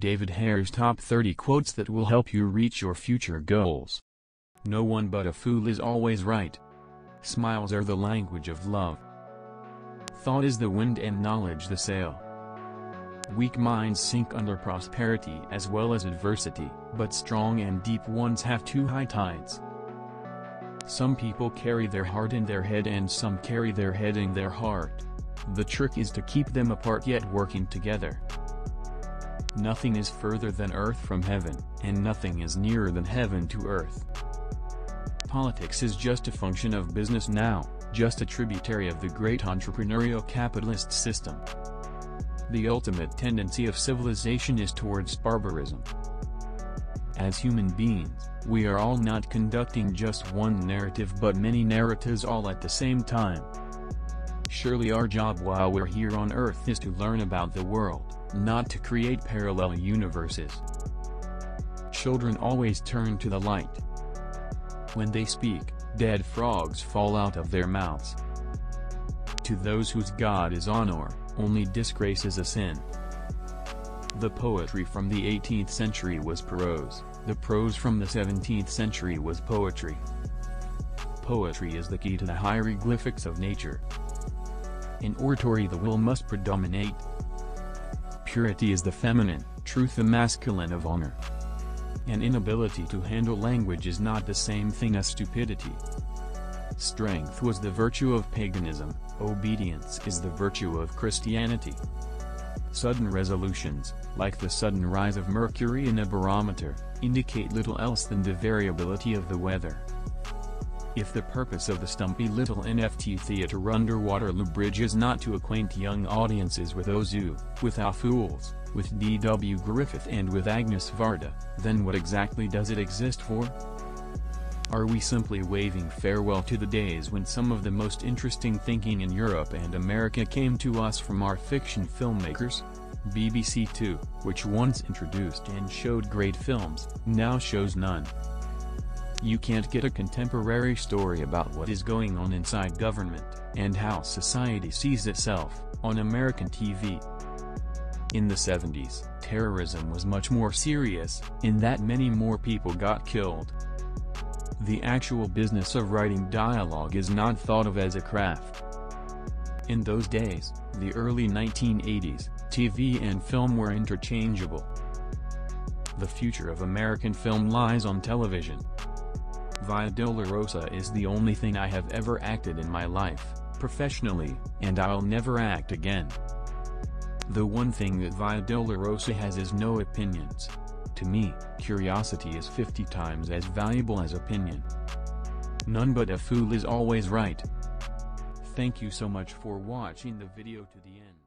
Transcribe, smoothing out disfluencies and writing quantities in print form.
David Hare's top 30 quotes that will help you reach your future goals. No one but a fool is always right. Smiles are the language of love. Thought is the wind and knowledge the sail. Weak minds sink under prosperity as well as adversity, but strong and deep ones have two high tides. Some people carry their heart in their head and some carry their head in their heart. The trick is to keep them apart yet working together. Nothing is further than earth from heaven, and nothing is nearer than heaven to earth. Politics is just a function of business now, just a tributary of the great entrepreneurial capitalist system. The ultimate tendency of civilization is towards barbarism. As human beings, we are all not conducting just one narrative but many narratives all at the same time. Surely our job while we're here on Earth is to learn about the world, not to create parallel universes. Children always turn to the light. When they speak, dead frogs fall out of their mouths. To those whose God is honor, only disgrace is a sin. The poetry from the 18th century was prose, the prose from the 17th century was poetry. Poetry is the key to the hieroglyphics of nature. In oratory the will must predominate. Purity is the feminine, truth the masculine of honor. An inability to handle language is not the same thing as stupidity. Strength was the virtue of paganism, obedience is the virtue of Christianity. Sudden resolutions, like the sudden rise of mercury in a barometer, indicate little else than the variability of the weather. If the purpose of the stumpy little NFT theater Underwaterloo Bridge is not to acquaint young audiences with Ozu, with Our Fools, with D.W. Griffith and with Agnes Varda, then what exactly does it exist for? Are we simply waving farewell to the days when some of the most interesting thinking in Europe and America came to us from our fiction filmmakers? BBC Two, which once introduced and showed great films, now shows none. You can't get a contemporary story about what is going on inside government, and how society sees itself, on American TV. In the 70s, terrorism was much more serious, in that many more people got killed. The actual business of writing dialogue is not thought of as a craft. In those days, the early 1980s, TV and film were interchangeable. The future of American film lies on television. Via Dolorosa is the only thing I have ever acted in my life, professionally, and I'll never act again. The one thing that Via Dolorosa has is no opinions. To me, curiosity is 50 times as valuable as opinion. None but a fool is always right. Thank you so much for watching the video to the end.